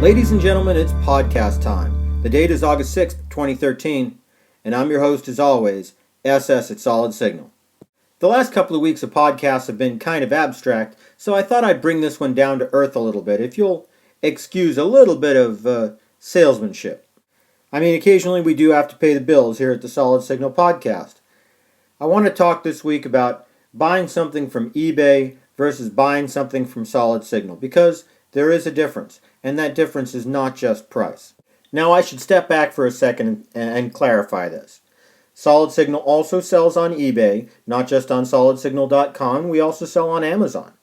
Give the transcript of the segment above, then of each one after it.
Ladies and gentlemen, it's podcast time. The date is August 6th, 2013, and I'm your host as always, SS at Solid Signal. The last couple of weeks of podcasts have been kind of abstract, so I thought I'd bring this one down to earth a little bit, if you'll excuse a little bit of salesmanship. I mean, occasionally we do have to pay the bills here at the Solid Signal podcast. I want to talk this week about buying something from eBay versus buying something from Solid Signal, because there is a difference, and that difference is not just price. Now I should step back for a second and clarify this. Solid Signal also sells on eBay, not just on solidsignal.com, we also sell on Amazon.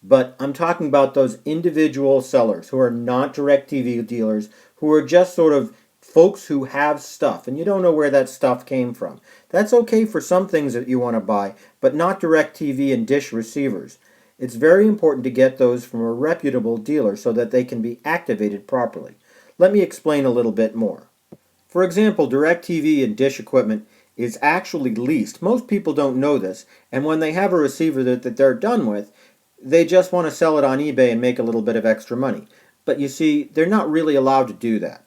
But I'm talking about those individual sellers who are not Directv dealers, who are just sort of folks who have stuff, and you don't know where that stuff came from. That's okay for some things that you want to buy, but not Directv and Dish receivers. It's very important to get those from a reputable dealer so that they can be activated properly. Let me explain a little bit more. For example, Directv and Dish equipment is actually leased. Most people don't know this, and when they have a receiver that they're done with, they just want to sell it on eBay and make a little bit of extra money. But you see, they're not really allowed to do that.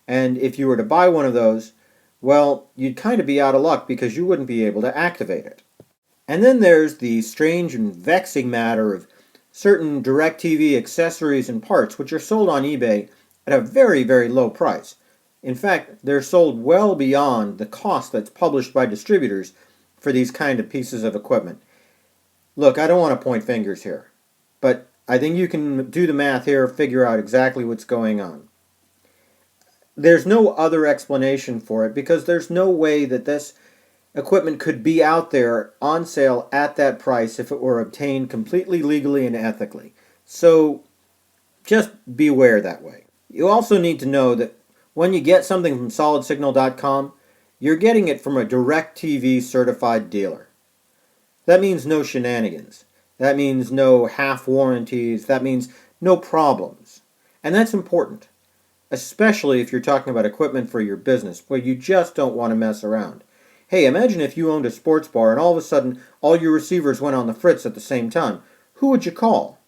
And if you were to buy one of those, well, you'd kind of be out of luck because you wouldn't be able to activate it. And then there's the strange and vexing matter of certain Directv accessories and parts which are sold on eBay at a very, very low price. In fact, they're sold well beyond the cost that's published by distributors for these kind of pieces of equipment. Look, I don't want to point fingers here, but I think you can do the math here, figure out exactly what's going on. There's no other explanation for it because there's no way that this equipment could be out there on sale at that price if it were obtained completely legally and ethically. So just beware that way. You also need to know that when you get something from solidsignal.com, you're getting it from a Directv certified dealer. That means no shenanigans. That means no half warranties. That means no problems. And that's important, especially if you're talking about equipment for your business where you just don't want to mess around. Hey, imagine if you owned a sports bar and all of a sudden all your receivers went on the fritz at the same time. Who would you call?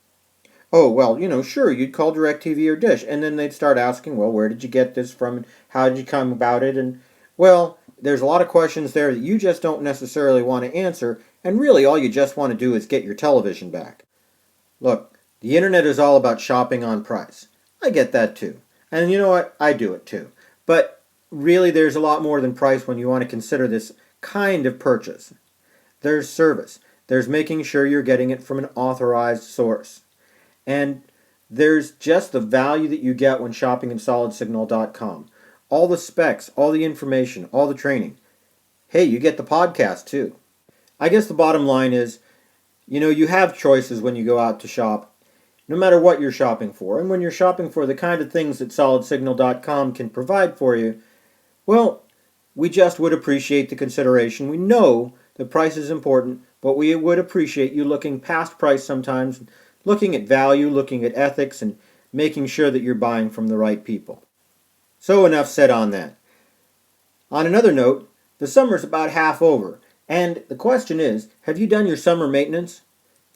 Oh, well, sure, you'd call Directv or Dish, and then they'd start asking, well, where did you get this from, and how did you come about it, and, well, there's a lot of questions there that you just don't necessarily want to answer, and really all you just want to do is get your television back. Look, the internet is all about shopping on price. I get that too. And you know what? I do it too. But really, there's a lot more than price when you want to consider this kind of purchase. There's service. There's making sure you're getting it from an authorized source. And there's just the value that you get when shopping at solidsignal.com. All the specs, all the information, all the training. Hey, you get the podcast too. I guess the bottom line is, you have choices when you go out to shop, no matter what you're shopping for. And when you're shopping for the kind of things that solidsignal.com can provide for you, well, we just would appreciate the consideration. We know the price is important, but we would appreciate you looking past price sometimes, looking at value, looking at ethics, and making sure that you're buying from the right people. So enough said on that. On another note, the summer's about half over, and the question is, have you done your summer maintenance?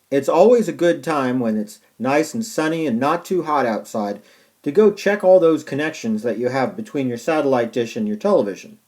It's always a good time when it's nice and sunny and not too hot outside to go check all those connections that you have between your satellite dish and your television.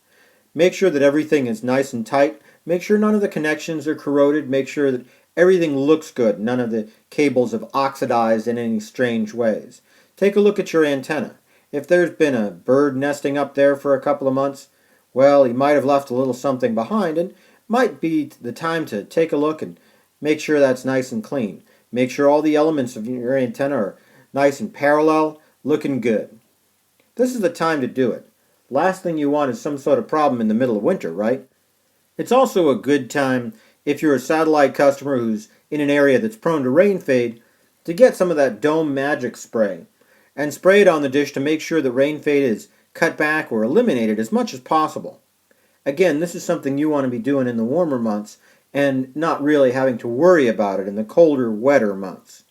Make sure that everything is nice and tight. Make sure none of the connections are corroded. Make sure that everything looks good. None of the cables have oxidized in any strange ways. Take a look at your antenna. If there's been a bird nesting up there for a couple of months, well, he might have left a little something behind, and might be the time to take a look and make sure that's nice and clean. Make sure all the elements of your antenna are nice and parallel, looking good. This is the time to do it. Last thing you want is some sort of problem in the middle of winter, right? It's also a good time, if you're a satellite customer who's in an area that's prone to rain fade, to get some of that Dome Magic spray and spray it on the dish to make sure that rain fade is cut back or eliminated as much as possible. Again, this is something you want to be doing in the warmer months and not really having to worry about it in the colder, wetter months.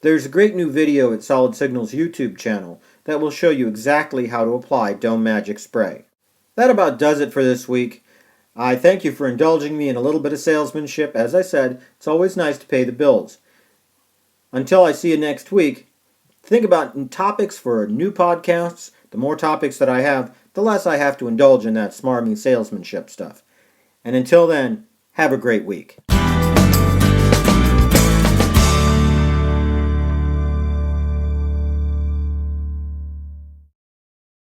There's a great new video at Solid Signal's YouTube channel that will show you exactly how to apply Dome Magic Spray. That about does it for this week. I thank you for indulging me in a little bit of salesmanship. As I said, it's always nice to pay the bills. Until I see you next week, think about topics for new podcasts. The more topics that I have, the less I have to indulge in that smarmy salesmanship stuff. And until then, have a great week.